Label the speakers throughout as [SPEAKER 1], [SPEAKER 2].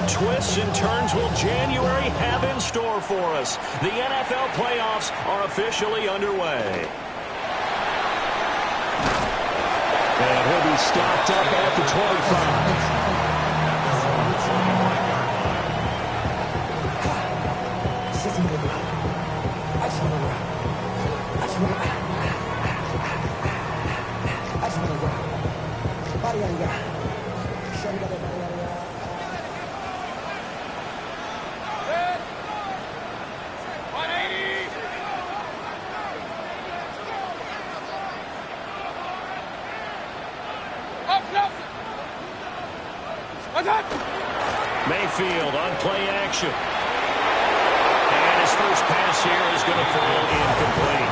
[SPEAKER 1] What twists and turns will January have in store for us? The NFL playoffs are officially underway. And he'll be stopped up at the 25. Mayfield on play action. And his first pass here is going to fall incomplete.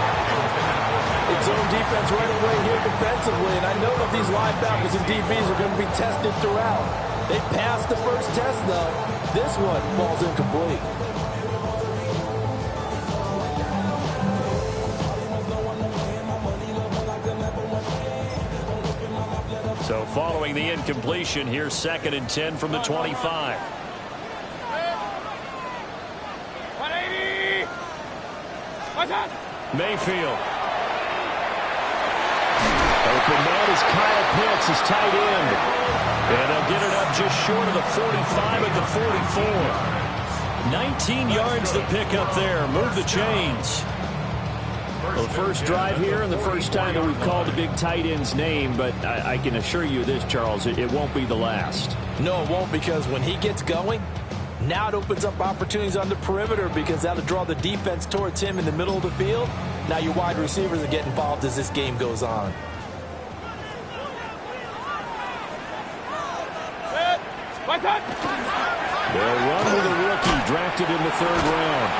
[SPEAKER 2] It's zone defense right away here defensively, and I know that these linebackers and DBs are going to be tested throughout. They passed the first test, though. This one falls incomplete.
[SPEAKER 1] So following the incompletion, here's 2nd and 10 from the 25.
[SPEAKER 3] 180.
[SPEAKER 1] Mayfield. Open man is Kyle Pitts, his tight end. And they'll get it up just short of the 45 at the 44. 19 yards to pick up there. Move the chains. Well, the first drive here and the first time that we've called a big tight end's name, but I can assure you this, Charles, it won't be the last.
[SPEAKER 2] No, it won't, because when he gets going, now it opens up opportunities on the perimeter because that'll draw the defense towards him in the middle of the field. Now your wide receivers will get involved as this game goes on.
[SPEAKER 1] They'll run with a rookie drafted in the 3rd round.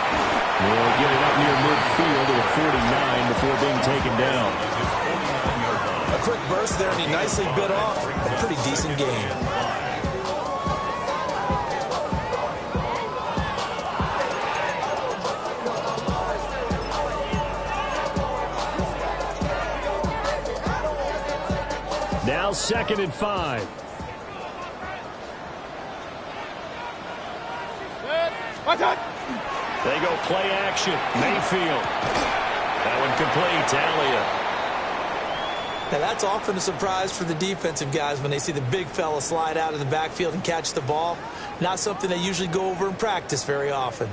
[SPEAKER 1] They'll get it up near midfield to the 49 before being taken down.
[SPEAKER 2] A quick burst there, and he nicely bit off a pretty decent game.
[SPEAKER 1] Now 2nd and 5. They go play action. Mayfield. That one complete. Talia.
[SPEAKER 2] Now that's often a surprise for the defensive guys when they see the big fella slide out of the backfield and catch the ball. Not something they usually go over in practice very often.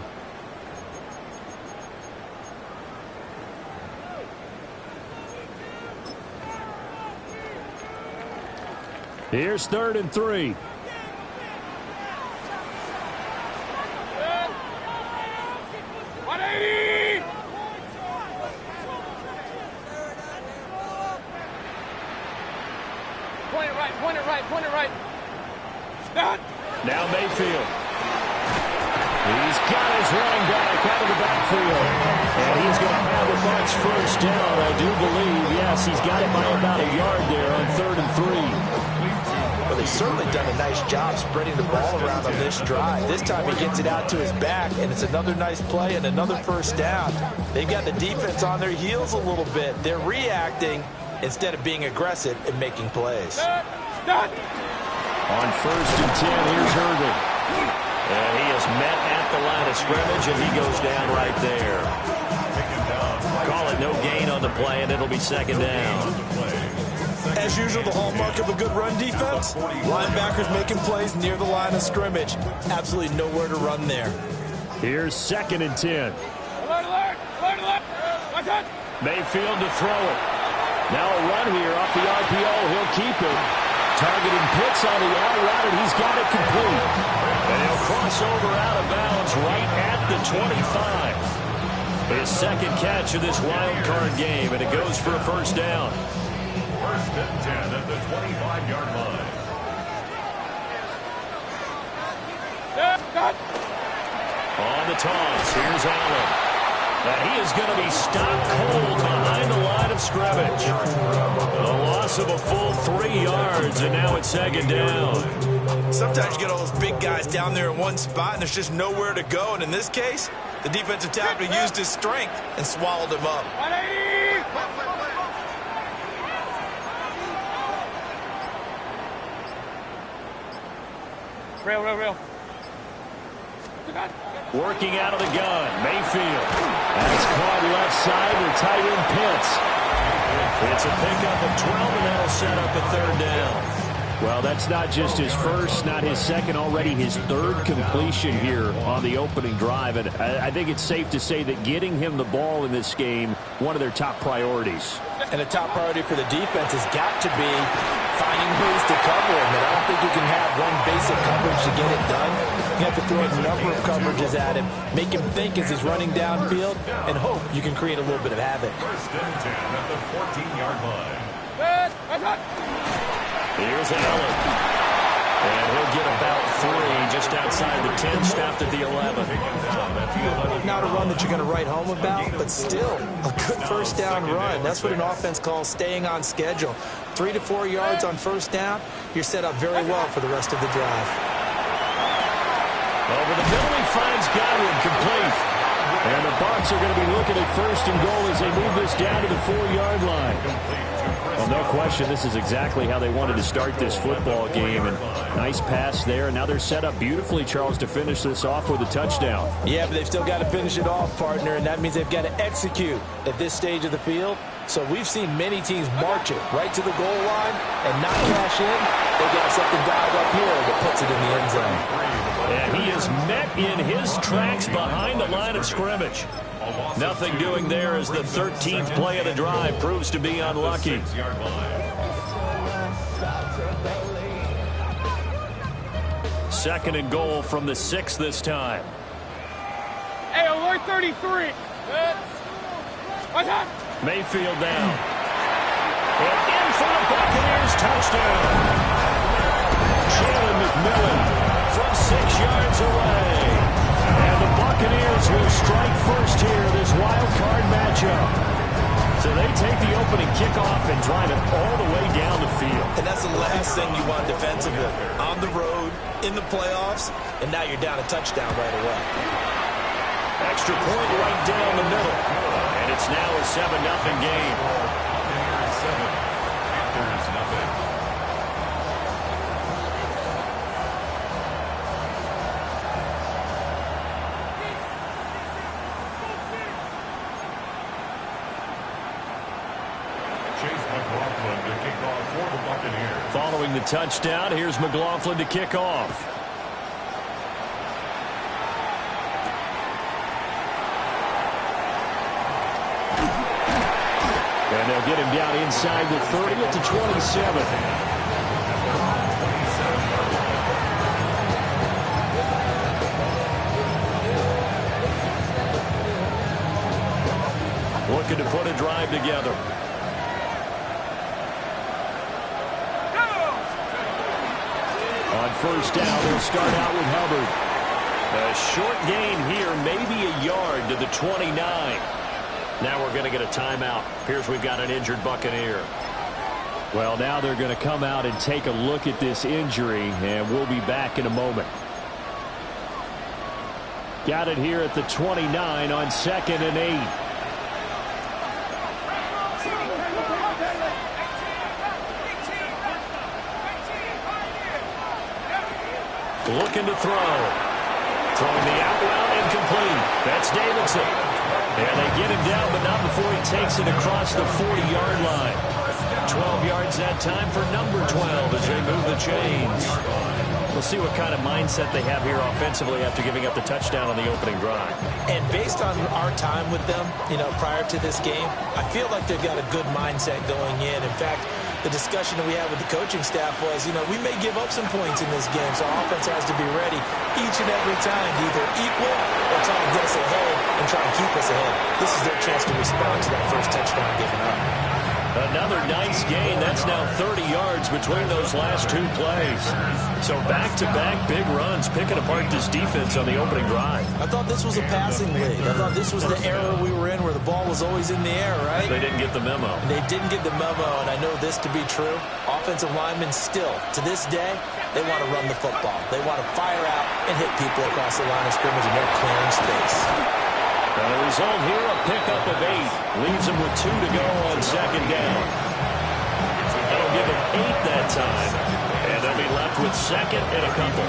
[SPEAKER 1] Here's 3rd and 3.
[SPEAKER 3] Point it right. Stop.
[SPEAKER 1] Now Mayfield. He's got his running back out of the backfield. And he's going to have the Bucs first down. I do believe, yes, he's got it by about a yard there on 3rd and 3.
[SPEAKER 2] Well, they've certainly done a nice job spreading the ball around on this drive. This time he gets it out to his back, and it's another nice play and another first down. They've got the defense on their heels a little bit. They're reacting instead of being aggressive and making plays.
[SPEAKER 3] Stop.
[SPEAKER 1] On 1st and 10, here's Irvin. And he is met at the line of scrimmage, and he goes down right there. Call it no gain on the play, and it'll be 2nd down.
[SPEAKER 2] As usual, the hallmark of a good run defense, linebackers making plays near the line of scrimmage. Absolutely nowhere to run there.
[SPEAKER 1] Here's 2nd and 10.
[SPEAKER 3] Alert. Watch out.
[SPEAKER 1] Mayfield to throw it. Now a run here off the RPO. He'll keep it. Targeting Pitts on the out route, and he's got it complete. And he'll cross over out of bounds right at the 25. His 2nd catch of this wild card game, and it goes for a first down.
[SPEAKER 4] 1st and 10 at the 25-yard line.
[SPEAKER 1] On the toss, here's Allen. And he is going to be stopped cold behind the line of scrimmage. A loss of a full 3 yards, and now it's 2nd down.
[SPEAKER 2] Sometimes you get all those big guys down there in one spot, and there's just nowhere to go. And in this case, the defensive tackle used his strength and swallowed him up.
[SPEAKER 3] 180. Real.
[SPEAKER 1] Working out of the gun, Mayfield. And it's caught left side to tight end Pitts. It's a pickup of 12, and that'll set up a third down. Well, that's not just his first, not his second, already his third completion here on the opening drive. And I think it's safe to say that getting him the ball in this game, one of their top priorities.
[SPEAKER 2] And a top priority for the defense has got to be finding ways to cover him. And I don't think you can have one basic coverage to get it done. You have to throw a number of coverages at him, make him think as he's running downfield, and hope you can create a little bit of havoc.
[SPEAKER 4] First and 10 at the 14-yard line.
[SPEAKER 1] Here's Allen. And he'll get about 3 just outside the 10, stopped at the 11.
[SPEAKER 2] Not a run that you're going to write home about, but still a good first down run. That's what an offense calls staying on schedule. 3 to 4 yards on first down, you're set up very well for the rest of the drive.
[SPEAKER 1] Over the middle, he finds Godwin, complete. And the Bucs are going to be looking at first and goal as they move this down to the 4-yard line. Well, no question, this is exactly how they wanted to start this football game. And nice pass there. And now they're set up beautifully, Charles, to finish this off with a touchdown.
[SPEAKER 2] Yeah, but they've still got to finish it off, partner, and that means they've got to execute at this stage of the field. So we've seen many teams march it right to the goal line and not cash in. They got something dialed up here that puts it in the end zone.
[SPEAKER 1] And he is met in his tracks behind the line of scrimmage. Nothing doing there as the 13th play of the drive proves to be unlucky. Second and goal from the 6 this time.
[SPEAKER 3] Hey, alert 33.
[SPEAKER 1] Mayfield down. And in for the Buccaneers, touchdown. Jalen McMillan from 6 yards away. And the Buccaneers will strike first here, this wild card matchup. So they take the opening kickoff and drive it all the way down the field.
[SPEAKER 2] And that's the last thing you want defensively. On the road, in the playoffs, and now you're down a touchdown right away.
[SPEAKER 1] Extra point right down the middle. And it's now a 7-0 game.
[SPEAKER 4] Panthers 7, Panthers nothing.
[SPEAKER 1] Following the touchdown, here's McLaughlin to kick off. And they'll get him down inside the 30 at the 27. Looking to put a drive together. On first down, they'll start out with Hubbard. A short gain here, maybe a yard to the 29. Now we're going to get a timeout. Here's we've got an injured Buccaneer. Well, now they're going to come out and take a look at this injury, and we'll be back in a moment. Got it here at the 29 on 2nd and 8. Looking to throw. Throwing the out route incomplete. That's Davidson. And they get him down, but not before he takes it across the 40-yard line. 12 yards that time for number 12 as they move the chains. We'll see what kind of mindset they have here offensively after giving up the touchdown on the opening drive.
[SPEAKER 2] And based on our time with them, prior to this game, I feel like they've got a good mindset going in. In fact, the discussion that we had with the coaching staff was, we may give up some points in this game, so our offense has to be ready each and every time to either equal or try to get us ahead and try to keep us ahead. This is their chance to respond to that first touchdown given up.
[SPEAKER 1] Another nice gain. That's now 30 yards between those last 2 plays. So back-to-back big runs, picking apart this defense on the opening drive.
[SPEAKER 2] I thought this was a passing league. I thought this was the era we were in where the ball was always in the air, right?
[SPEAKER 1] They didn't get the memo.
[SPEAKER 2] They didn't get the memo, and I know this to be true. Offensive linemen still, to this day, they want to run the football. They want to fire out and hit people across the line of scrimmage, and they're clearing space.
[SPEAKER 1] And the result here, a pickup of 8. Leaves them with 2 to go on 2nd down. That'll give them 8 that time. And they'll be left with 2nd and a couple.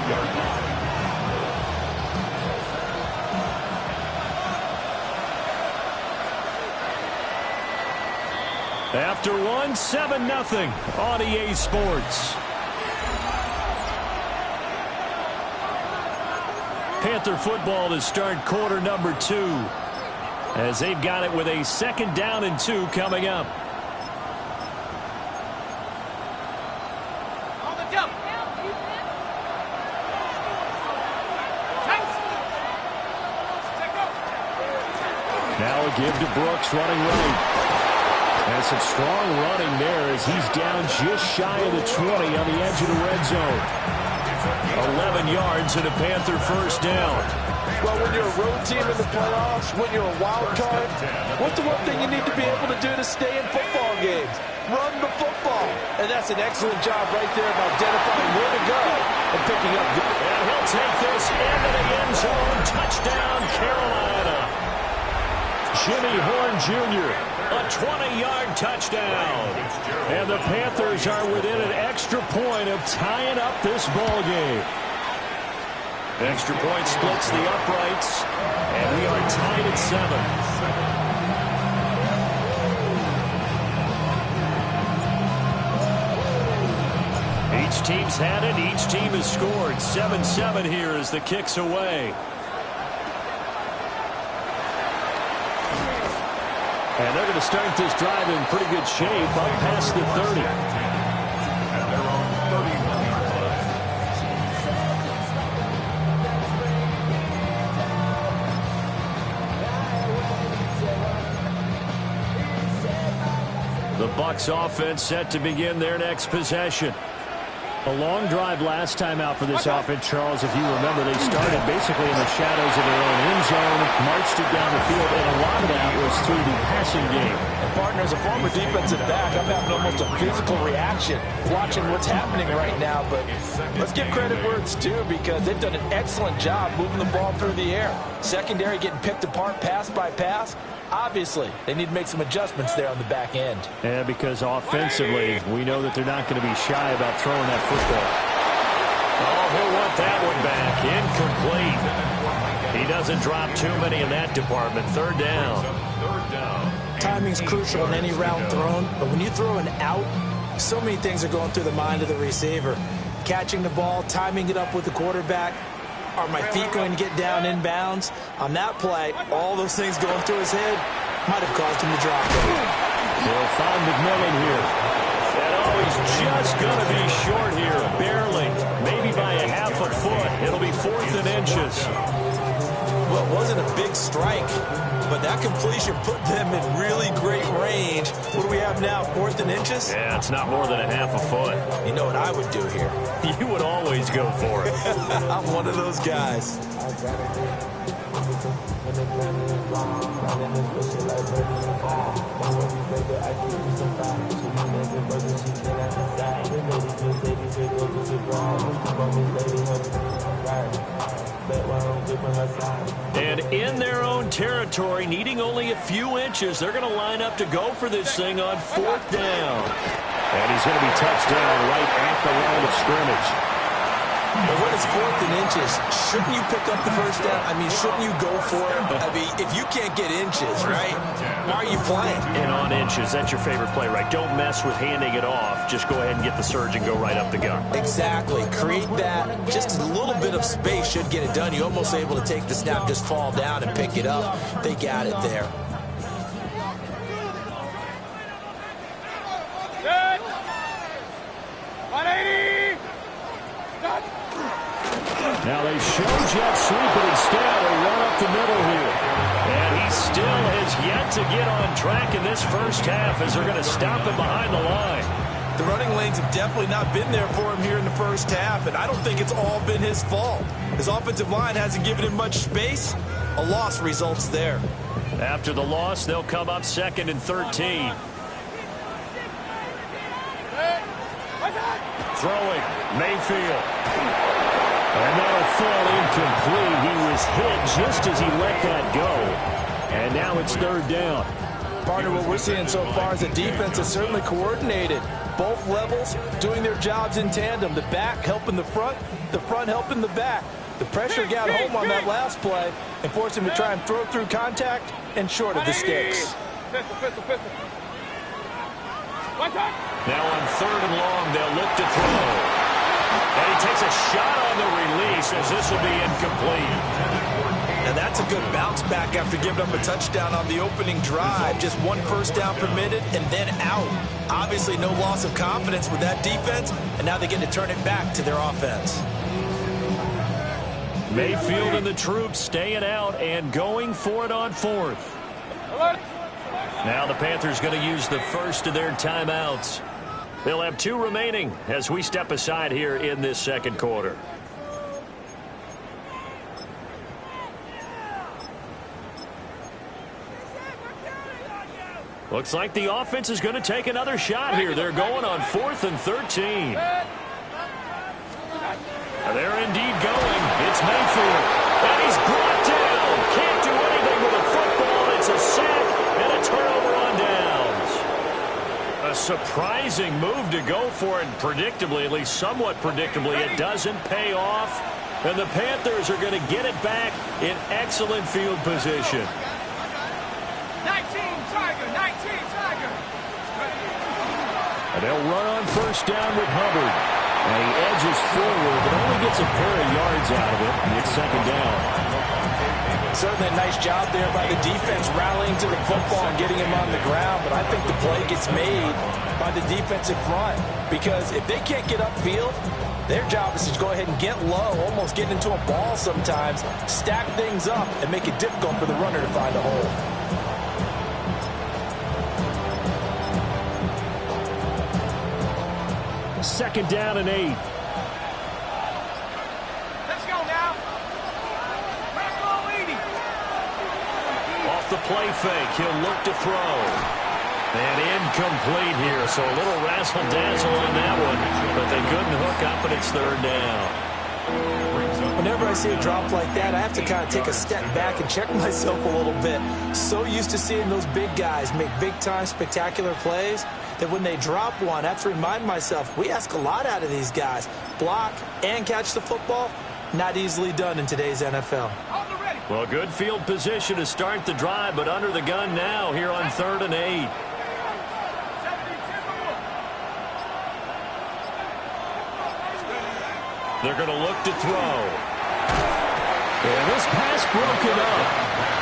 [SPEAKER 1] After one, 7-0 on EA Sports. Panther football to start quarter number 2, as they've got it with a 2nd down and 2 coming up. Now a give to Brooks, running right. And some strong running there as he's down just shy of the 20 on the edge of the red zone. 11 yards and a Panther first down.
[SPEAKER 2] Well, when you're a road team in the playoffs, when you're a wild card, what's the one thing you need to be able to do to stay in football games? Run the football. And that's an excellent job right there of identifying where to go and picking up.
[SPEAKER 1] And he'll take this into the end zone. Touchdown, Carolina. Jimmy Horn Jr., a 20-yard touchdown. And the Panthers are within an extra point of tying up this ball game. Extra point splits the uprights, and we are tied at 7. Each team's had it. Each team has scored. 7-7 here as the kick's away. And they're going to start this drive in pretty good shape up past the 30. The Bucs offense set to begin their next possession. A long drive last time out for this offense, Charles. If you remember, they started basically in the shadows of their own end zone, marched it down the field, and a lot of that was through the passing game.
[SPEAKER 2] And partner, as a former defensive back, I'm having almost a physical reaction watching what's happening right now. But let's give credit where it's due, because they've done an excellent job moving the ball through the air. Secondary getting picked apart pass by pass. Obviously, they need to make some adjustments there on the back end.
[SPEAKER 1] Yeah, because offensively, we know that they're not going to be shy about throwing that football. Oh, he'll want that one back. Incomplete. He doesn't drop too many in that department. 3rd down.
[SPEAKER 5] Timing's crucial in any route thrown, but when you throw an out, so many things are going through the mind of the receiver. Catching the ball, timing it up with the quarterback. Are my feet going to get down inbounds? On that play, all those things going through his head might have caused him to drop it.
[SPEAKER 1] They'll find McMillan here. And oh, he's just going to be short here, barely. Maybe by a half a foot. It'll be 4th and inches.
[SPEAKER 2] Well, it wasn't a big strike, but that completion put them in really great range. What do we have now, 4th and inches?
[SPEAKER 1] Yeah, it's not more than a half a foot.
[SPEAKER 2] You know what I would do here?
[SPEAKER 1] You would always go for it.
[SPEAKER 2] I'm one of those guys.
[SPEAKER 1] And in their own territory, needing only a few inches, they're going to line up to go for this thing on 4th down. And he's going to be touched down right at the line of scrimmage.
[SPEAKER 2] But when it's 4th and inches, shouldn't you pick up the first down? I mean, shouldn't you go for it? I mean, if you can't get inches, right, why are you playing?
[SPEAKER 1] And on inches, that's your favorite play, right? Don't mess with handing it off. Just go ahead and get the surge and go right up the gun.
[SPEAKER 2] Exactly. Create that. Just a little bit of space should get it done. You're almost able to take the snap, just fall down and pick it up. They got it there.
[SPEAKER 3] Good. 180.
[SPEAKER 1] Now they show jet sweep, but instead they run up the middle here. And he still has yet to get on track in this first half as they're going to stop him behind the line.
[SPEAKER 2] The running lanes have definitely not been there for him here in the first half, and I don't think it's all been his fault. His offensive line hasn't given him much space. A loss results there.
[SPEAKER 1] After the loss, they'll come up 2nd and 13. Throwing, Mayfield. And that'll fall incomplete. He was hit just as he let that go. And now it's 3rd down.
[SPEAKER 2] Partner, what we're seeing so far is the defense is certainly coordinated. Both levels doing their jobs in tandem. The back helping the front helping the back. The pressure got home on that last play and forced him to try and throw through contact and short of the sticks.
[SPEAKER 3] Pistol.
[SPEAKER 1] Now on 3rd and long, they'll look to throw. And he takes a shot on the release as this will be incomplete.
[SPEAKER 2] And that's a good bounce back after giving them a touchdown on the opening drive. Just 1 first down permitted and then out. Obviously no loss of confidence with that defense, and now they get to turn it back to their offense.
[SPEAKER 1] Mayfield and the troops staying out and going for it on 4th. Now the Panthers going to use the first of their timeouts. They'll have 2 remaining as we step aside here in this second quarter. Looks like the offense is going to take another shot here. They're going on 4th and 13. They're indeed going. It's Mayfield. And he's brought down. Can't do anything with a football. It's a sack and a turnover on downs. A surprising move to go for it. Predictably, at least somewhat predictably, it doesn't pay off. And the Panthers are going to get it back in excellent field position.
[SPEAKER 3] 19 Tiger.
[SPEAKER 1] And they'll run on first down with Hubbard. And he edges forward, but only gets a pair of yards out of it. And it's 2nd down.
[SPEAKER 5] Certainly a nice job there by the defense rallying to the football and getting him on the ground. But I think the play gets made by the defensive front. Because if they can't get upfield, their job is to go ahead and get low, almost get into a ball sometimes, stack things up, and make it difficult for the runner to find a hole.
[SPEAKER 1] 2nd down and 8.
[SPEAKER 3] Let's go now.
[SPEAKER 1] Off the play fake, he'll look to throw. And incomplete here, so a little razzle-dazzle on that one. But they couldn't hook up, and it's 3rd down.
[SPEAKER 5] Whenever I see a drop like that, I have to kind of take a step back and check myself a little bit. So used to seeing those big guys make big-time spectacular plays that when they drop one, I have to remind myself, we ask a lot out of these guys. Block and catch the football, not easily done in today's NFL.
[SPEAKER 1] Well, good field position to start the drive, but under the gun now here on 3rd and 8. They're going to look to throw. And this pass broken up.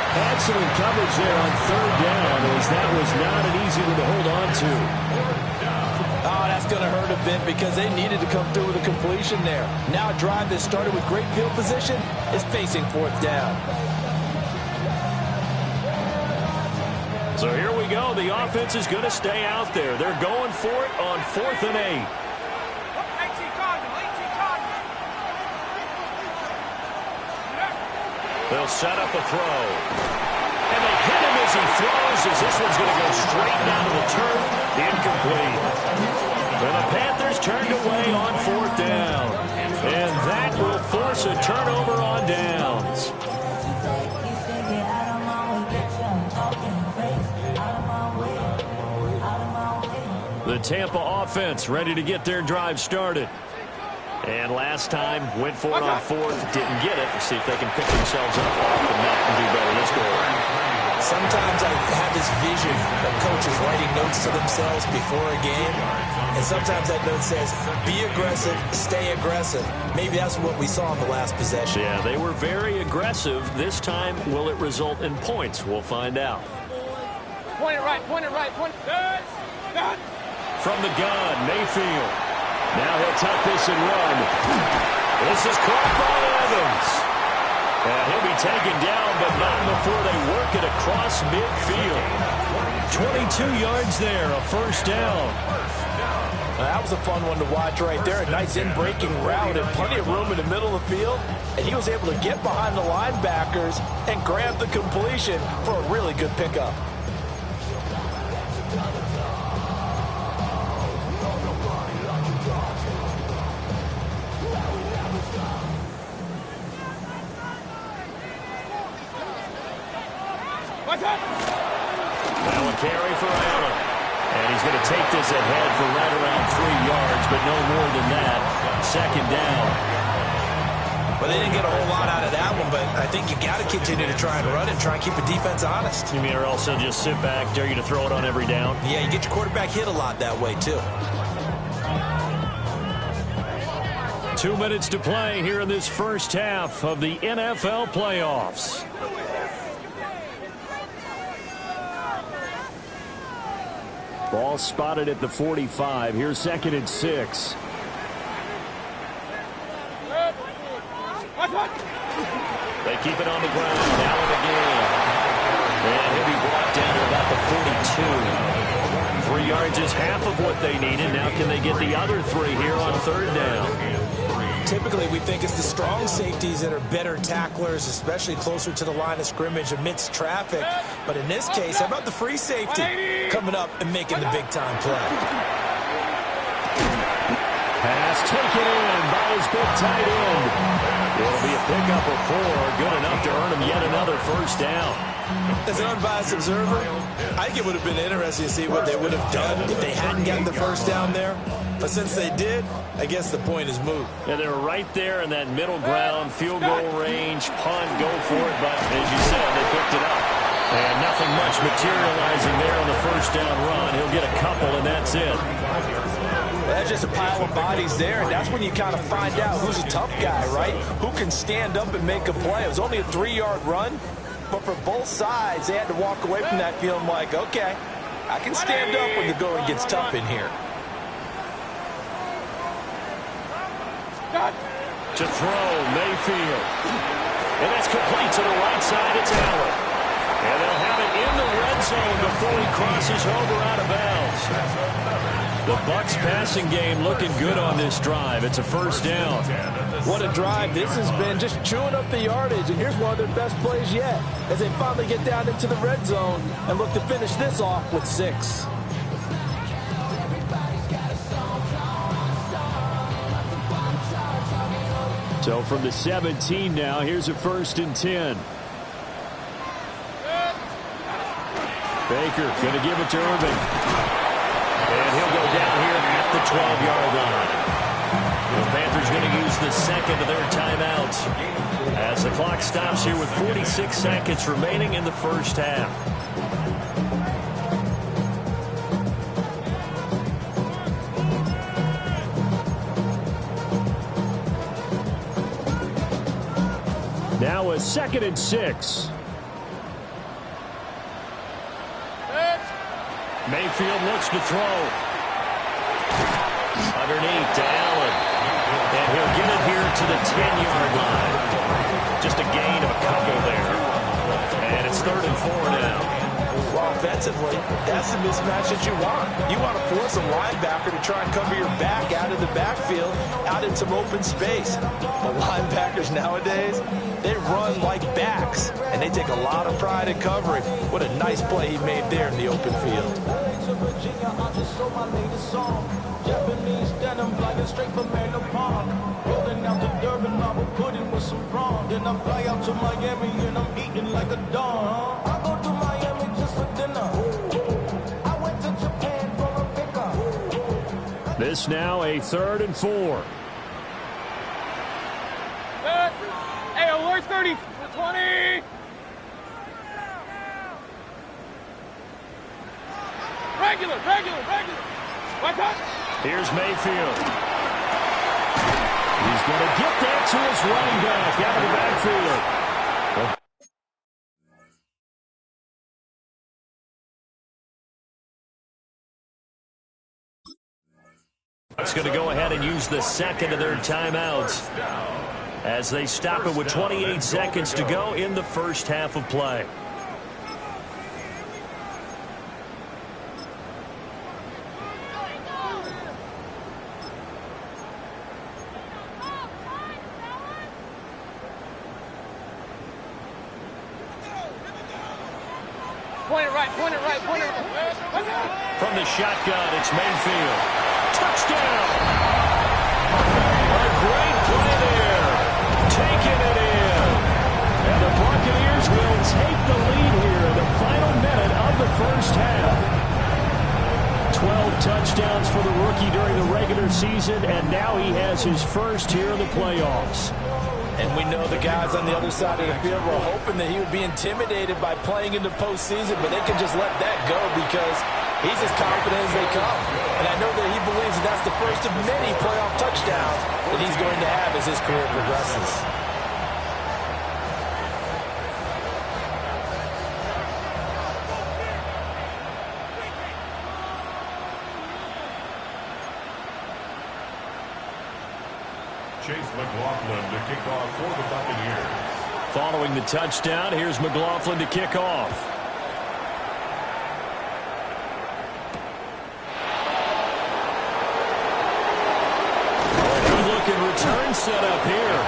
[SPEAKER 1] Excellent coverage there on 3rd down, as that was not an easy one to hold on to.
[SPEAKER 2] Oh, that's going to hurt a bit because they needed to come through with a completion there. Now a drive that started with great field position is facing 4th down.
[SPEAKER 1] So here we go. The offense is going to stay out there. They're going for it on 4th and 8. They'll set up a throw. And they hit him as he throws, as this one's going to go straight down to the turf. Incomplete. And the Panthers turned away on 4th down. And that will force a turnover on downs. The Tampa offense ready to get their drive started. And last time, went for it on 4th, didn't get it. Let's see if they can pick themselves up off the mat and do better this go around.
[SPEAKER 5] Sometimes I have this vision of coaches writing notes to themselves before a game. And sometimes that note says, be aggressive, stay aggressive. Maybe that's what we saw in the last possession.
[SPEAKER 1] Yeah, they were very aggressive. This time, will it result in points? We'll find out.
[SPEAKER 3] Point it right.
[SPEAKER 1] From the gun, Mayfield. Now he'll tuck this and run. This is caught by Evans. And he'll be taken down, but not before they work it across midfield. 22 yards there, a 1st down.
[SPEAKER 2] That was a fun one to watch right there. A nice in-breaking route and plenty of room in the middle of the field. And he was able to get behind the linebackers and grab the completion for a really good pickup.
[SPEAKER 1] Now a carry for Allen. And he's going to take this ahead for right around 3 yards, but no more than that. 2nd down.
[SPEAKER 5] Well, they didn't get a whole lot out of that one, but I think you got to continue to try and run it, try and keep a defense honest.
[SPEAKER 1] You mean or also just sit back, dare you to throw it on every down?
[SPEAKER 5] Yeah, you get your quarterback hit a lot that way, too.
[SPEAKER 1] 2 minutes to play here in this first half of the NFL playoffs. Ball spotted at the 45. Here's 2nd and 6. They keep it on the ground. Allen again. And he'll be brought down to about the 42. 3 yards is half of what they needed. Now can they get the other 3 here on 3rd down?
[SPEAKER 5] Typically, we think it's the strong safeties that are better tacklers, especially closer to the line of scrimmage amidst traffic. But in this case, how about the free safety coming up and making the big-time play?
[SPEAKER 1] Pass taken in by his big tight end. It'll be a pickup of 4, good enough to earn him yet another first down.
[SPEAKER 5] As an unbiased observer, I think it would have been interesting to see what they would have done if they hadn't gotten the first down there. But since they did, I guess the point is moot.
[SPEAKER 1] Yeah, they were right there in that middle ground, field goal range, punt, go for it. But as you said, they picked it up. And nothing much materializing there on the first down run. He'll get a couple, and that's it.
[SPEAKER 2] That's just a pile of bodies there, and that's when you kind of find out who's a tough guy, right? Who can stand up and make a play. It was only a 3-yard run, but for both sides, they had to walk away from that feeling like, okay, I can stand up when the going gets tough in here.
[SPEAKER 1] To throw, Mayfield. And that's complete to the right side. It's Allen. And they'll have it in the red zone before he crosses over out of bounds. The Bucs passing game looking good on this drive. It's a first down.
[SPEAKER 2] What a drive this has been, just chewing up the yardage. And here's one of their best plays yet as they finally get down into the red zone and look to finish this off with 6.
[SPEAKER 1] So from the 17 now, here's a 1st and 10. Baker going to give it to Irvin. And he'll go down here at the 12-yard line. The Panthers going to use the 2nd of their timeouts as the clock stops here with 46 seconds remaining in the first half. Now a 2nd and 6. Mayfield looks to throw. Underneath to Allen. And he'll get it here to the 10-yard line. Just a gain of a couple there. And it's 3rd and 4 now.
[SPEAKER 2] Well, offensively, that's the mismatch that you want. You want to force a linebacker to try and cover your back out of the backfield, out in some open space. The linebackers nowadays, they run like backs, and they take a lot of pride in covering. What a nice play he made there in the open field.
[SPEAKER 6] Japanese denim flying straight from Manor Park. Rolling out to Durban, I will put in with some prawn. Then I fly out to Miami and I'm eating like a dog. I go to Miami just for dinner. I went to Japan for a pickup.
[SPEAKER 1] This now a 3rd and 4.
[SPEAKER 3] Hey, alert 30, 20. Regular. What's up?
[SPEAKER 1] Here's Mayfield. He's going to get that to his running back out of the backfield. It's going to go ahead and use the 2nd of their timeouts as they stop it with 28 seconds to go in the first half of play.
[SPEAKER 3] Point it right.
[SPEAKER 1] From the shotgun, it's Mayfield. Touchdown! A great play there. Taking it in. And the Buccaneers will take the lead here in the final minute of the first half. 12 touchdowns for the rookie during the regular season, and now he has his first here in the playoffs.
[SPEAKER 5] And we know the guys on the other side of the field were hoping that he would be intimidated by playing in the postseason, but they can just let that go because he's as confident as they come. And I know that he believes that that's the first of many playoff touchdowns that he's going to have as his career progresses.
[SPEAKER 4] Chase McLaughlin to kick off for the Buccaneers.
[SPEAKER 1] Following the touchdown, here's McLaughlin to kick off. Good looking return set up here.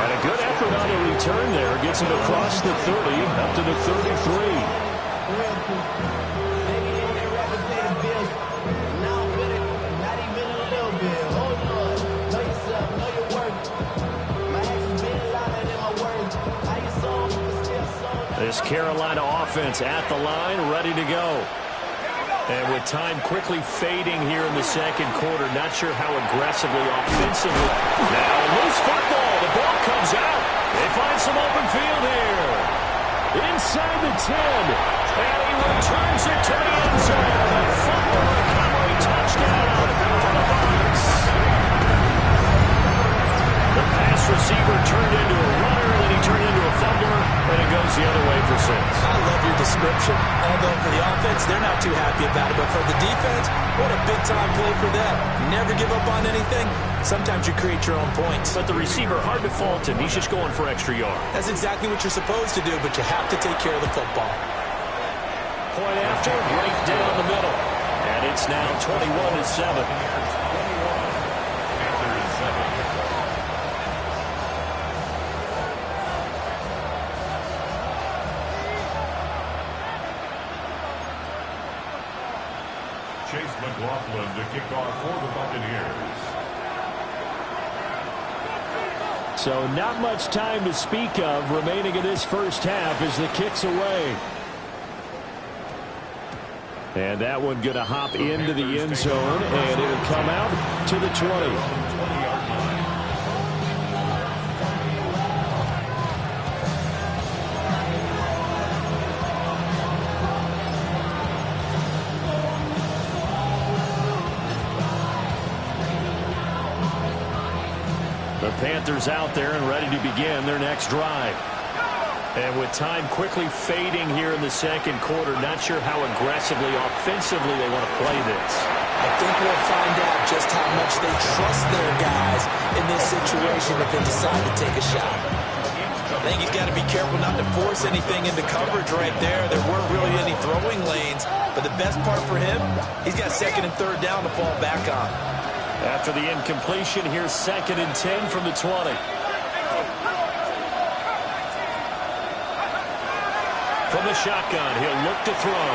[SPEAKER 1] And a good effort on the return there. Gets him across the 30, up to the 33. This Carolina offense at the line, ready to go. And with time quickly fading here in the second quarter, not sure how aggressively, offensively. Now a loose football. The ball comes out. They find some open field here. Inside the 10. And he returns it to the end zone. A fumble recovery touchdown for the Bucs. The pass receiver turned into a runner, then he turned into a fumbler, and it goes the other way for 6.
[SPEAKER 5] I love your description. Although for the offense, they're not too happy about it. But for the defense, what a big-time play for them. Never give up on anything. Sometimes you create your own points.
[SPEAKER 1] But the receiver, hard to fault him. He's just going for extra yards.
[SPEAKER 5] That's exactly what you're supposed to do, but you have to take care of the football.
[SPEAKER 1] Point after, right down the middle. And it's now 21-7.
[SPEAKER 4] Chase McLaughlin to kick off for the Buccaneers.
[SPEAKER 1] So not much time to speak of remaining in this first half as the kick's away. And that one going to hop into the end zone, and it'll come out to the 20. The Panthers out there and ready to begin their next drive. And with time quickly fading here in the second quarter, not sure how aggressively, offensively they want to play this.
[SPEAKER 5] I think we'll find out just how much they trust their guys in this situation if they decide to take a shot.
[SPEAKER 2] I think he's got to be careful not to force anything into coverage right there. There weren't really any throwing lanes, but the best part for him, he's got second and third down to fall back on.
[SPEAKER 1] After the incompletion, here's 2nd and 10 from the 20. From the shotgun, he'll look to throw.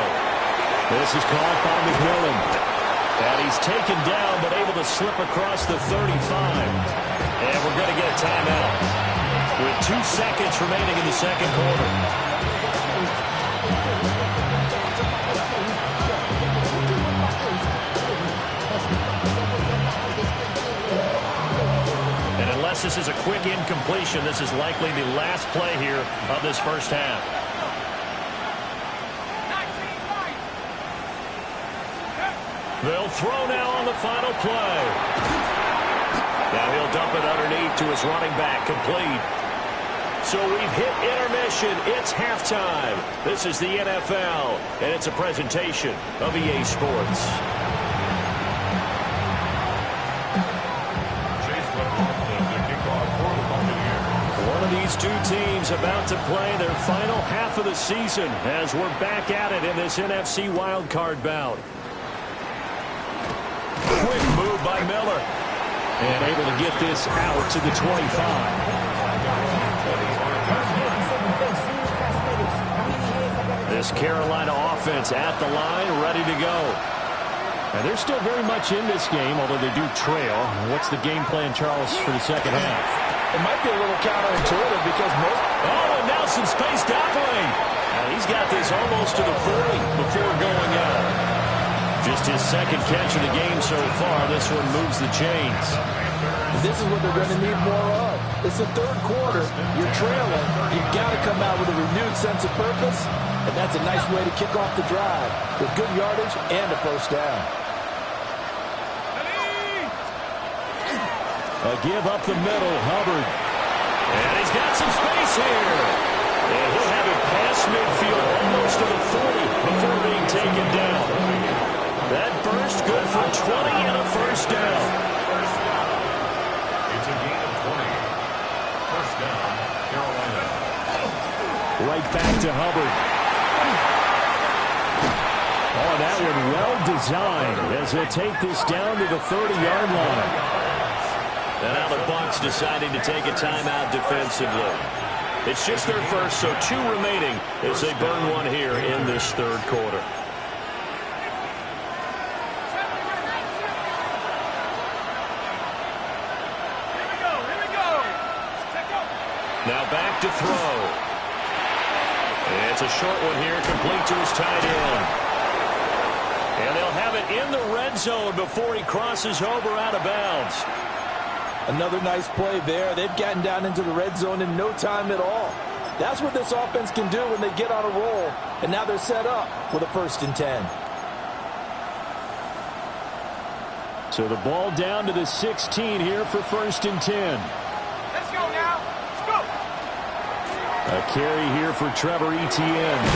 [SPEAKER 1] This is caught by McMillan. And he's taken down, but able to slip across the 35. And we're going to get a timeout with 2 seconds remaining in the second quarter. And unless this is a quick incompletion, this is likely the last play here of this first half. They'll throw now on the final play. Now he'll dump it underneath to his running back, complete. So we've hit intermission. It's halftime. This is the NFL, and it's a presentation of EA Sports. One of these two teams about to play their final half of the season as we're back at it in this NFC wildcard bout. Quick move by Miller. And able to get this out to the 25. This Carolina offense at the line, ready to go. And they're still very much in this game, although they do trail. What's the game plan, Charles, for the second half?
[SPEAKER 5] It might be a little counterintuitive because most...
[SPEAKER 1] Oh, and now some space doubling. And he's got this almost to the 40 before going out. Just his second catch of the game so far. This one moves the chains.
[SPEAKER 5] This is what they're going to need more of.
[SPEAKER 2] It's the third quarter. You're trailing. You've got to come out with a renewed sense of purpose, and that's a nice way to kick off the drive with good yardage and a first down.
[SPEAKER 1] A give up the middle, Hubbard. And he's got some space here. And he'll have it past midfield almost to the 40 before being taken down. That burst good for 20 and a first down.
[SPEAKER 4] It's a gain of 20. First down, Carolina.
[SPEAKER 1] Right back to Hubbard. Oh, that one well designed as he'll take this down to the 30-yard line. And now the Bucs deciding to take a timeout defensively. It's just their first, so 2 remaining as they burn one here in this third quarter. Now back to throw. It's a short one here, complete to his tight end. And they'll have it in the red zone before he crosses over out of bounds.
[SPEAKER 2] Another nice play there. They've gotten down into the red zone in no time at all. That's what this offense can do when they get on a roll. And now they're set up with a 1st and 10.
[SPEAKER 1] So the ball down to the 16 here for 1st and 10.
[SPEAKER 3] Let's go now. Let's go.
[SPEAKER 1] A carry here for Trevor Etienne.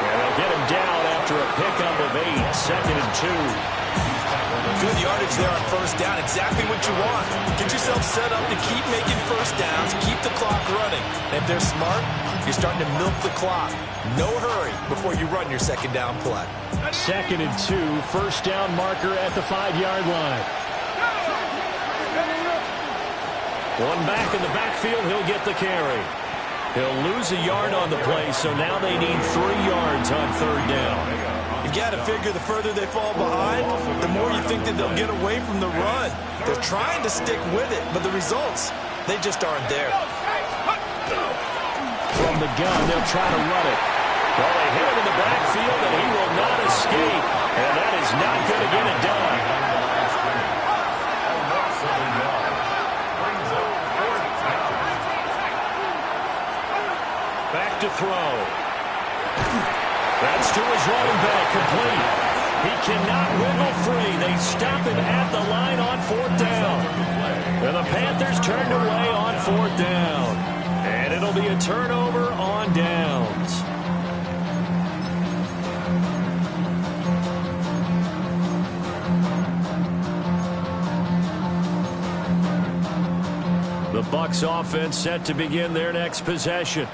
[SPEAKER 1] And they'll get him down after a pickup of 8. 2nd and 2.
[SPEAKER 2] Good yardage there on first down. Exactly what you want. Get yourself set up to keep making first downs. Keep the clock running. And if they're smart, you're starting to milk the clock. No hurry before you run your 2nd down play.
[SPEAKER 1] 2nd and 2. First down marker at the 5-yard line. One back in the backfield. He'll get the carry. He'll lose a yard on the play, so now they need 3 yards on 3rd down.
[SPEAKER 2] You got to figure the further they fall behind, the more you think that they'll get away from the run. They're trying to stick with it, but the results, they just aren't there.
[SPEAKER 1] From the gun, they'll try to run it. Well, they hit him in the backfield, and he will not escape. And that is not going to get it done. Back to throw. That's to his running back, complete. He cannot wiggle free. They stop him at the line on 4th down. And the Panthers turned away on 4th down. And it'll be a turnover on downs. The Bucs offense set to begin their next possession.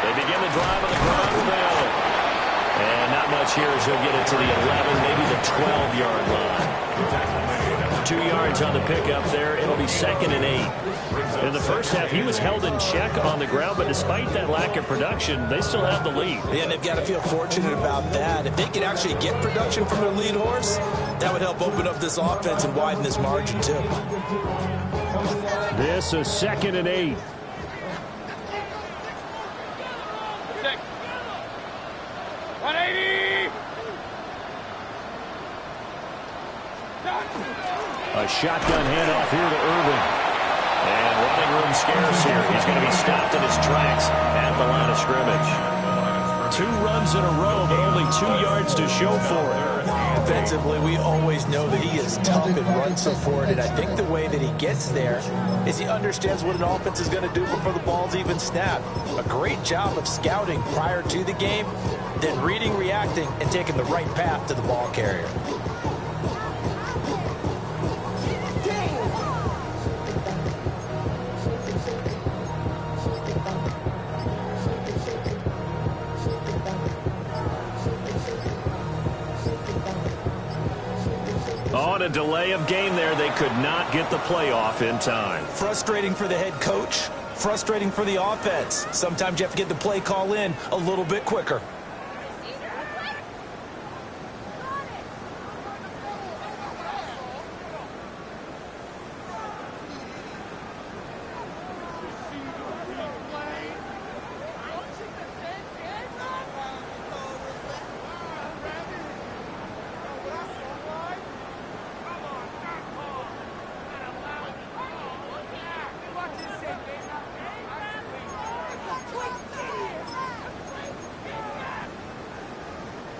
[SPEAKER 1] They begin the drive on the ground with Allen. And not much here as he'll get it to the 11, maybe the 12-yard line. 2 yards on the pickup there. It'll be 2nd and 8. In the first half, he was held in check on the ground, but despite that lack of production, they still have the lead.
[SPEAKER 2] Yeah, and they've got to feel fortunate about that. If they can actually get production from their lead horse, that would help open up this offense and widen this margin, too.
[SPEAKER 1] This is 2nd and 8. A shotgun handoff here to Irvin. And running room scarce here. He's going to be stopped in his tracks at the line of scrimmage. 2 runs in a row, but only 2 yards to show for it.
[SPEAKER 2] Defensively, we always know that he is tough in run support, and I think the way that he gets there is he understands what an offense is going to do before the ball's even snapped. A great job of scouting prior to the game, then reading, reacting, and taking the right path to the ball carrier.
[SPEAKER 1] On a delay of game there, they could not get the playoff in time.
[SPEAKER 2] Frustrating for the head coach, frustrating for the offense. Sometimes you have to get the play call in a little bit quicker.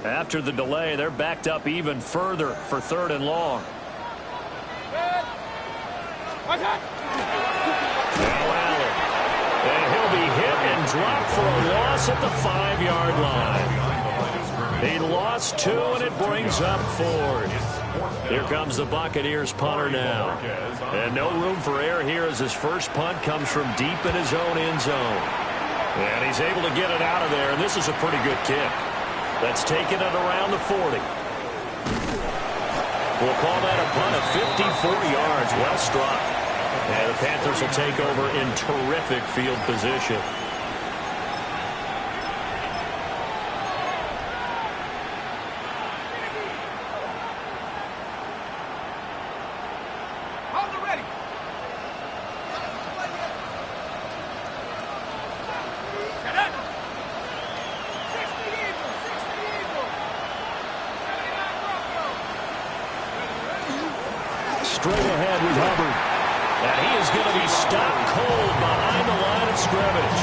[SPEAKER 1] After the delay, they're backed up even further for 3rd and long. Now Allen. And he'll be hit and dropped for a loss at the 5-yard line. He lost 2, and it brings up 4th. Here comes the Buccaneers punter now. And no room for error here as his first punt comes from deep in his own end zone. And he's able to get it out of there, and this is a pretty good kick. That's taken it around the 40. We'll call that a punt of 54 yards. Well struck. And the Panthers will take over in terrific field position. Straight ahead with Hubbard. And he is going to be stopped cold behind the line of scrimmage.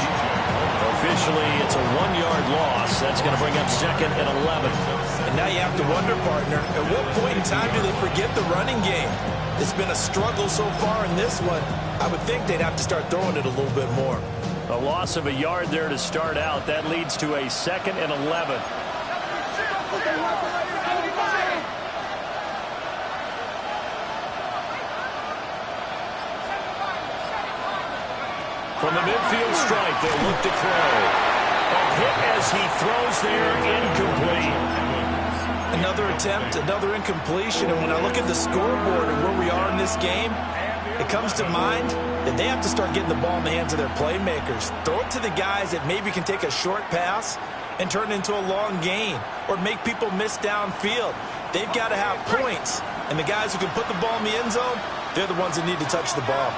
[SPEAKER 1] Officially, it's a 1-yard loss. That's going to bring up 2nd and 11.
[SPEAKER 5] And now you have to wonder, partner, at what point in time do they forget the running game? It's been a struggle so far in this one. I would think they'd have to start throwing it a little bit more.
[SPEAKER 1] A loss of a yard there to start out. That leads to a 2nd and 11. From the midfield stripe, they'll look to throw. A hit as he throws there, incomplete.
[SPEAKER 5] Another attempt, another incompletion, and when I look at the scoreboard and where we are in this game, it comes to mind that they have to start getting the ball in the hands of their playmakers. Throw it to the guys that maybe can take a short pass and turn it into a long gain or make people miss downfield. They've got to have points, and the guys who can put the ball in the end zone, they're the ones that need to touch the ball.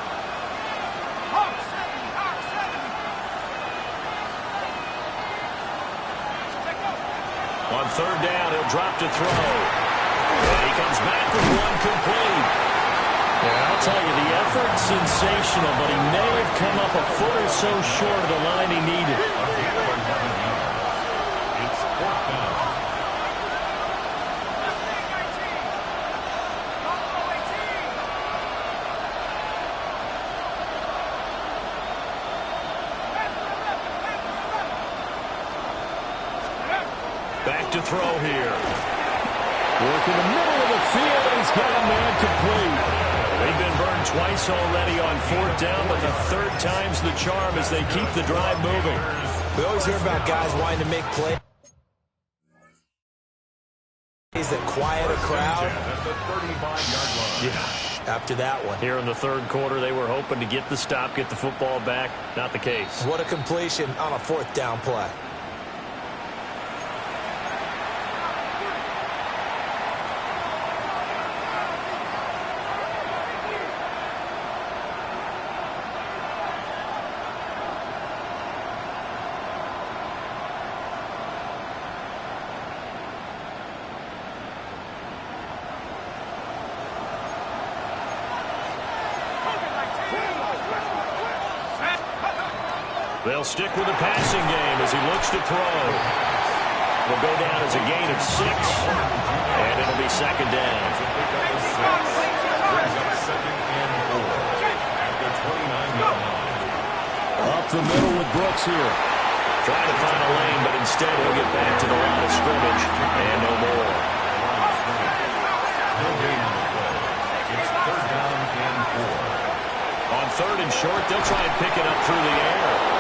[SPEAKER 1] On 3rd down, he'll drop to throw. And he comes back with one complete. Yeah, I'll tell you, the effort's sensational, but he may have come up a foot or so short of the line he needed.
[SPEAKER 4] It's 4th down.
[SPEAKER 1] Back to throw here. Work in the middle of the field, and he's got a man complete. They've been burned twice already on 4th down, but the 3rd time's the charm as they keep the drive moving.
[SPEAKER 5] We always hear about guys wanting to make plays that quiet a crowd.
[SPEAKER 4] At the 35-yard line.
[SPEAKER 5] Yeah, after that one.
[SPEAKER 1] Here in the 3rd quarter, they were hoping to get the stop, get the football back. Not the case.
[SPEAKER 5] What a completion on a 4th down play.
[SPEAKER 1] They'll stick with the passing game as he looks to throw. Will go down as a gain of 6, and it'll be 2nd down. Up the middle with Brooks here. Trying to find a lane, but instead he'll get back to the line of scrimmage, and no more.
[SPEAKER 4] It's 3rd down and 4.
[SPEAKER 1] On 3rd and short, they'll try and pick it up through the air.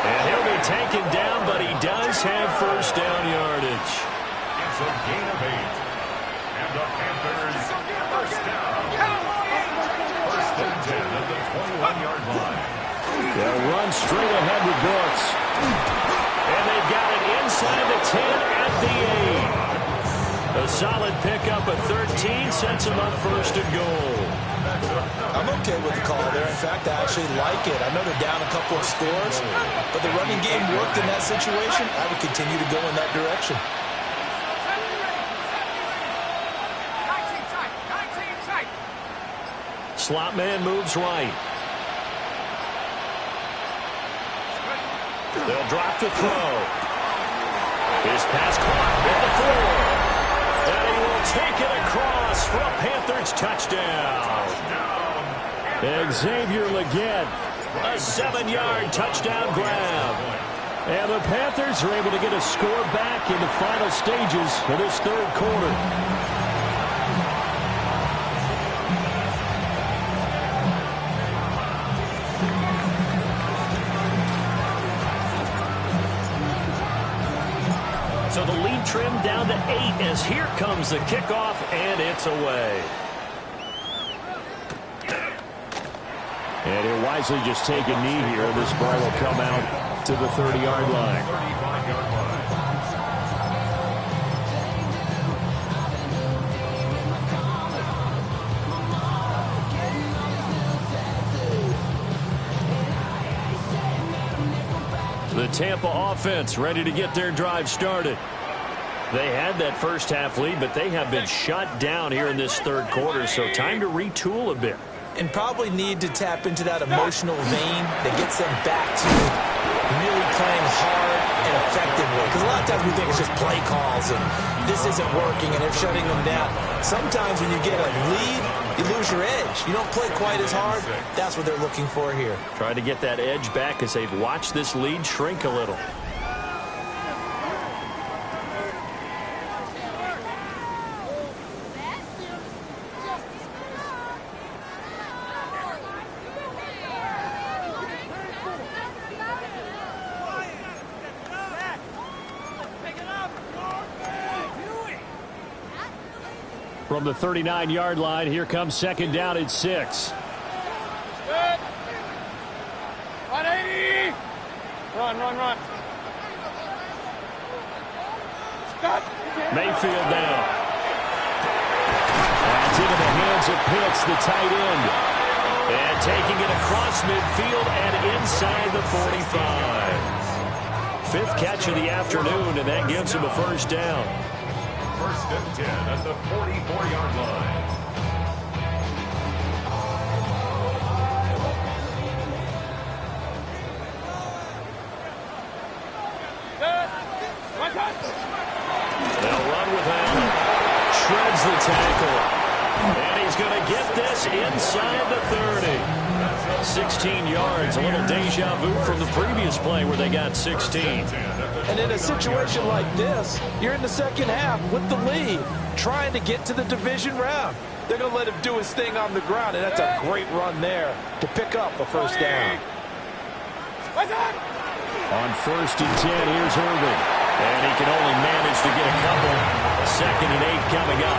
[SPEAKER 1] And he'll be taken down, but he does have 1st down yardage.
[SPEAKER 4] It's a gain of 8. And the Panthers, 1st down. 1st and 10 at the 21-yard line.
[SPEAKER 1] They'll run straight ahead with Brooks. And they've got it inside the 10 at the 8. A solid pickup at 13 sets him up 1st and goal.
[SPEAKER 5] I'm okay with the call there. In fact, I actually like it. I know they're down a couple of scores, but the running game worked in that situation. I would continue to go in that direction.
[SPEAKER 3] 19 tight.
[SPEAKER 1] Slot man moves right. They'll drop to throw. His pass caught at the 4. And he will take it across for a Panthers touchdown. Xavier Legette, a 7-yard touchdown grab. And the Panthers are able to get a score back in the final stages of this third quarter. So the lead trimmed down to 8 as here comes the kickoff, and it's away. And he'll wisely just take a knee here. This ball will come out to the 30-yard line. The Tampa offense ready to get their drive started. They had that first half lead, but they have been shut down here in this third quarter, so time to retool a bit.
[SPEAKER 5] And probably need to tap into that emotional vein that gets them back to really playing hard and effectively. Because a lot of times we think it's just play calls and this isn't working and they're shutting them down. Sometimes when you get a lead, you lose your edge. You don't play quite as hard. That's what they're looking for here.
[SPEAKER 1] Trying to get that edge back as they've watched this lead shrink a little. From the 39-yard line, here comes second down at 6.
[SPEAKER 3] 180. Run. Stop.
[SPEAKER 1] Mayfield now. That's into the hands of Pitts, the tight end. And taking it across midfield and inside the 45. 5th catch of the afternoon, and that gives him a first down.
[SPEAKER 4] First and 10 at the 44-yard line.
[SPEAKER 1] They'll run with Allen. Shreds the tackle. And he's going to get this inside the 30. 16 yards, a little deja vu from the previous play where they got 16.
[SPEAKER 5] And in a situation like this, you're in the second half with the lead, trying to get to the division round. They're going to let him do his thing on the ground, and that's a great run there to pick up a first down.
[SPEAKER 1] On first and 10, here's Irving. And he can only manage to get a couple. 2nd and 8 coming up.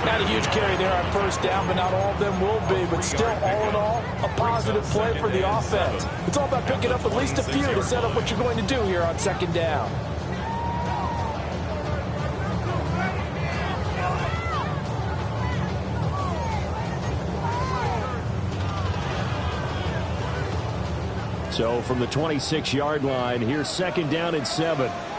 [SPEAKER 5] Not a huge carry there on first down, but not all of them will be. But still, all in all, a positive play for the offense. It's all about picking up at least a few to set up what you're going to do here on second down.
[SPEAKER 1] So from the 26-yard line, here's second down and 7.
[SPEAKER 3] 180.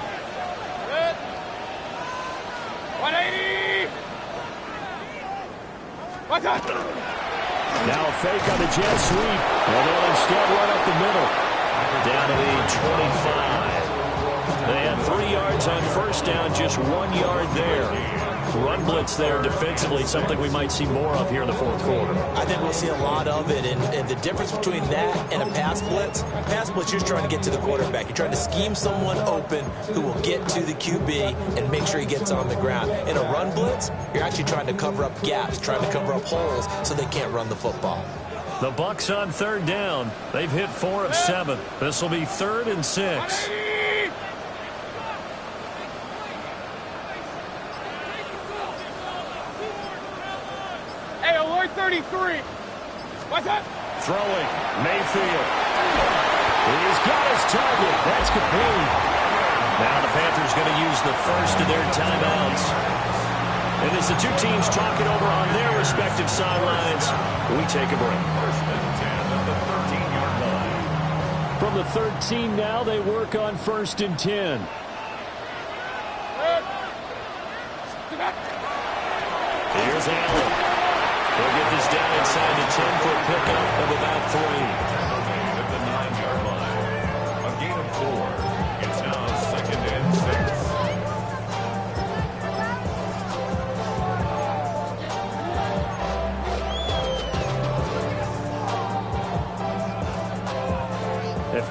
[SPEAKER 1] Now a fake on the jet sweep, and they'll instead run up the middle. Down to the 25. They had 3 yards on first down, just 1 yard there. Run blitz there defensively, something we might see more of here in the fourth quarter.
[SPEAKER 5] I think we'll see a lot of it, and the difference between that and a pass blitz, you're trying to get to the quarterback. You're trying to scheme someone open who will get to the QB and make sure he gets on the ground. In a run blitz, you're actually trying to cover up gaps, trying to cover up holes so they can't run the football.
[SPEAKER 1] The Bucs on third down. They've hit 4 of 7. This will be 3rd and 6.
[SPEAKER 3] Hey, alert 33. What's up?
[SPEAKER 1] Throwing. Mayfield. He's got his target. That's complete. Now the Panthers going to use the first of their timeouts. And as the two teams talk it over on their respective sidelines, we take a break.
[SPEAKER 4] First and 10 at the 13-yard line.
[SPEAKER 1] From the 13 now, they work on first and 10. Here's Allen. They'll get this down inside the 10 for a pickup of about 3.
[SPEAKER 4] At the 9-yard line. A gain of 4. It's now 2nd and 6.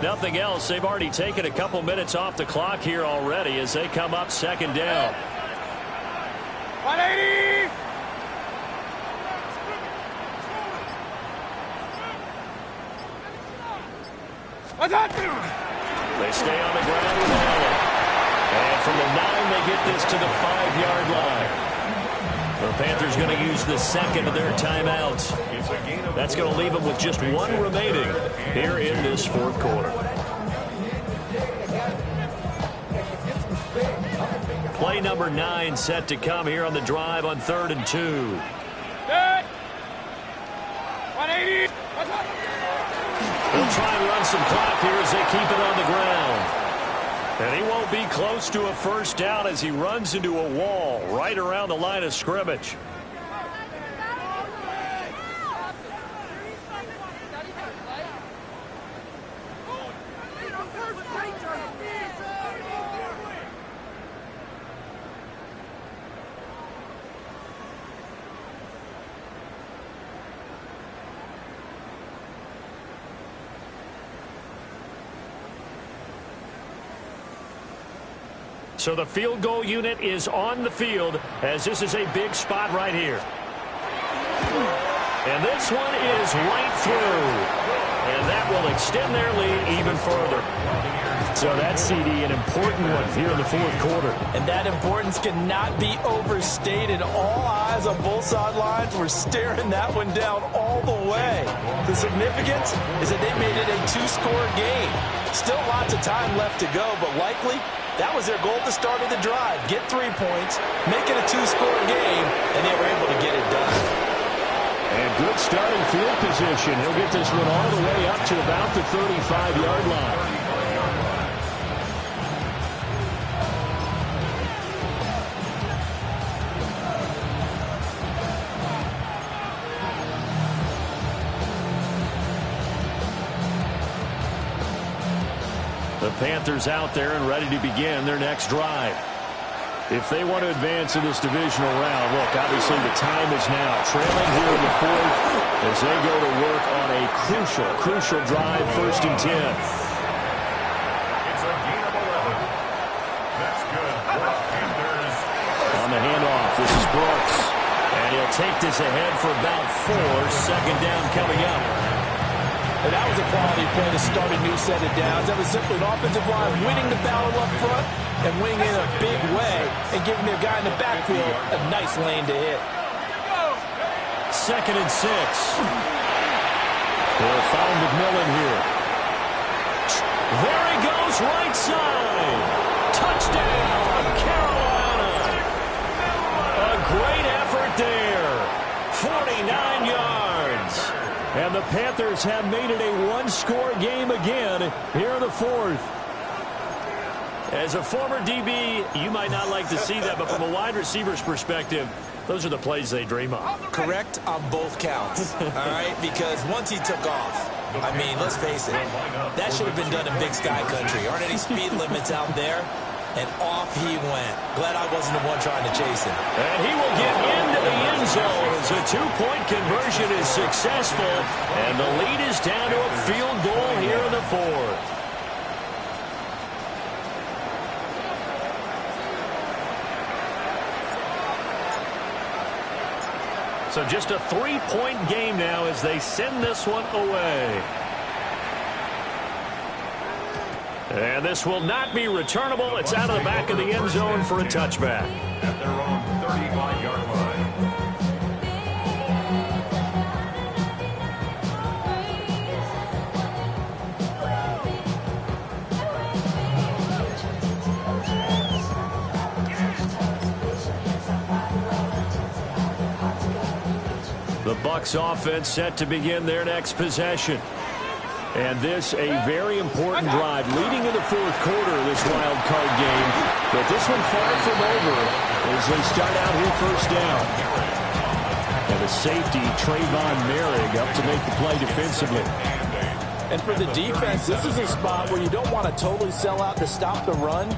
[SPEAKER 1] nothing else, they've already taken a couple minutes off the clock here already as they come up second down.
[SPEAKER 3] 180! What's that?
[SPEAKER 1] They stay on the ground with Allen. And from the 9, they get this to the 5-yard line. The Panthers going to use the second of their timeouts. That's going to leave them with just one remaining here in this fourth quarter. Play number 9 set to come here on the drive on 3rd and 2.
[SPEAKER 3] 180! What's up?
[SPEAKER 1] They'll try and run some clock here as they keep it on the ground. And he won't be close to a first down as he runs into a wall right around the line of scrimmage. So the field goal unit is on the field as this is a big spot right here. And this one is right through. And that will extend their lead even further. So that's, CD, an important one here in the fourth quarter.
[SPEAKER 5] And that importance cannot be overstated. All eyes on both sidelines were staring that one down all the way. The significance is that they made it a 2-score game. Still lots of time left to go, but likely that was their goal at the start of the drive. Get 3 points, make it a 2-score game, and they were able to get it done.
[SPEAKER 1] And good starting field position. He'll get this one all the way up to about the 35-yard line. The Panthers out there and ready to begin their next drive. If they want to advance in this divisional round, look, obviously the time is now. Trailing here in the fourth as they go to work on a crucial drive, 1st and 10.
[SPEAKER 4] It's a gain of 11. That's good for the Panthers.
[SPEAKER 1] On the handoff, this is Brooks. And he'll take this ahead for about 4. Second down coming up.
[SPEAKER 5] And that was a quality play to start a new set of downs. That was simply an offensive line winning the battle up front and winning in a big way and giving their guy in the backfield a nice lane to hit.
[SPEAKER 1] 2nd and 6. They'll find McMillan here. There he goes, right side. Touchdown, Carolina. A great effort there. 49 yards. And the Panthers have made it a 1-score game again here in the fourth. As a former DB, you might not like to see that, but from a wide receiver's perspective, those are the plays they dream of.
[SPEAKER 5] Correct on both counts, all right? Because once he took off, I mean, let's face it, that should have been done in Big Sky Country. Aren't any speed limits out there? And off he went. Glad I wasn't the one trying to chase him.
[SPEAKER 1] And he will get into the end zone as a 2-point conversion is successful. And the lead is down to a field goal here in the fourth. So just a 3-point game now as they send this one away. And this will not be returnable. It's out of the back of the end zone for a touchback.
[SPEAKER 4] At their own 35-yard line.
[SPEAKER 1] The Bucs offense set to begin their next possession. And this a very important drive leading in the fourth quarter of this wild card game. But this one far from over as they start out here 1st down. And the safety, Trayvon Merrick, up to make the play defensively.
[SPEAKER 5] And for the defense, this is a spot where you don't want to totally sell out to stop the run,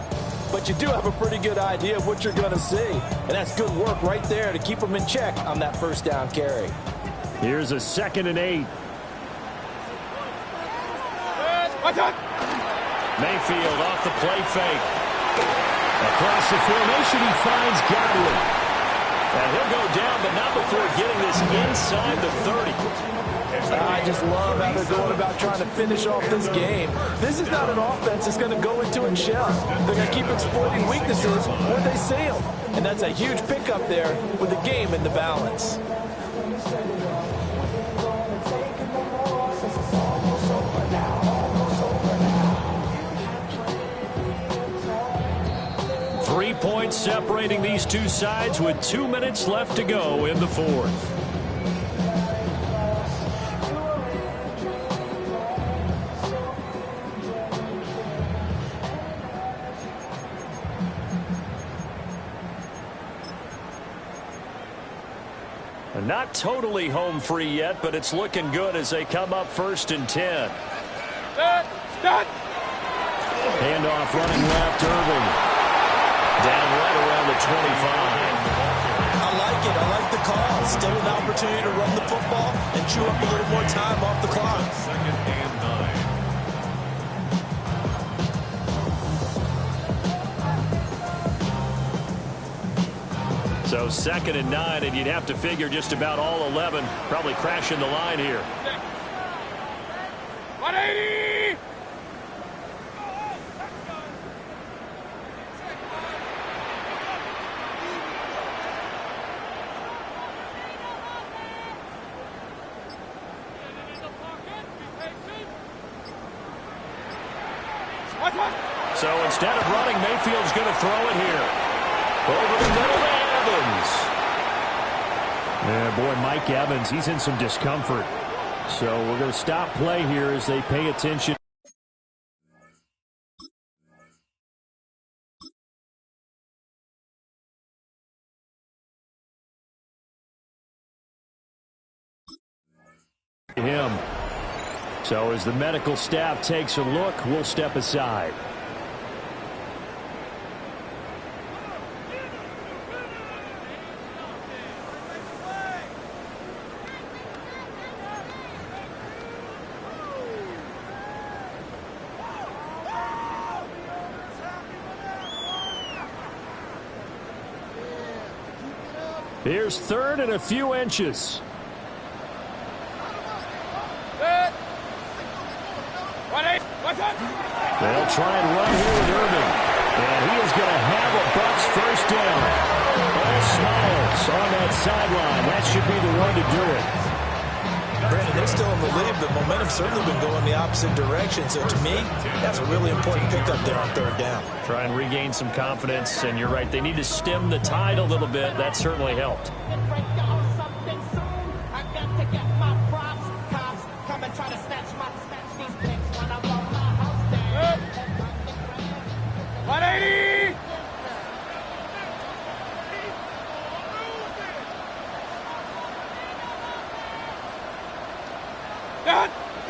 [SPEAKER 5] but you do have a pretty good idea of what you're going to see. And that's good work right there to keep them in check on that 1st down carry.
[SPEAKER 1] Here's a 2nd and 8.
[SPEAKER 3] What's up?
[SPEAKER 1] Mayfield off the play fake. Across the formation, he finds Godwin. And he'll go down, but not before getting this inside the 30.
[SPEAKER 5] I just love how they're going about trying to finish off this game. This is not an offense that's going to go into its shell. They're going to keep exploiting weaknesses when they see them. And that's a huge pickup there with the game in the balance.
[SPEAKER 1] Three points separating these two sides with 2 minutes left to go in the fourth. Not totally home free yet, but it's looking good as they come up 1st and 10. Handoff running left, Irving. Down right around the 25.
[SPEAKER 2] I like it. I like the call. Still an opportunity to run the football and chew up a little more time off the clock.
[SPEAKER 4] 2nd and 9.
[SPEAKER 1] So 2nd and 9, and you'd have to figure just about all 11 probably crashing the line here.
[SPEAKER 3] 180!
[SPEAKER 1] So instead of running, Mayfield's going to throw it here. Over the middle to Evans. Yeah, boy, Mike Evans, he's in some discomfort. So we're going to stop play here as they pay attention. Him. So as the medical staff takes a look, we'll step aside. Here's 3rd and a few inches. They'll try and run here with Irving. And he is going to have a Bucs 1st down. All smiles on that sideline. That should be the one to do it.
[SPEAKER 2] Brandon, they're still in the lead, but momentum's certainly been going the opposite direction. So to me, that's a really important pickup there on 3rd down.
[SPEAKER 1] Try and regain some confidence, and you're right. They need to stem the tide a little bit. That certainly helped.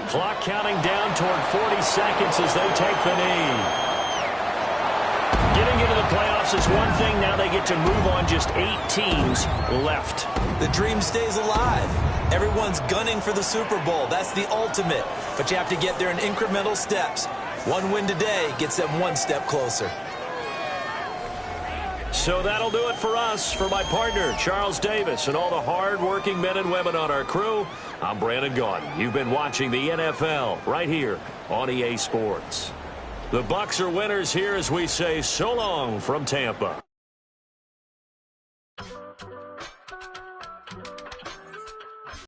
[SPEAKER 1] Clock counting down toward 40 seconds as they take the knee. Getting into the playoffs is one thing. Now they get to move on. Just 8 teams left.
[SPEAKER 2] The dream stays alive. Everyone's gunning for the Super Bowl. That's the ultimate. But you have to get there in incremental steps. One win today gets them one step closer.
[SPEAKER 1] So that'll do it for us. For my partner, Charles Davis, and all the hard-working men and women on our crew, I'm Brandon Gaudin. You've been watching the NFL right here on EA Sports. The Bucs are winners here as we say so long from Tampa.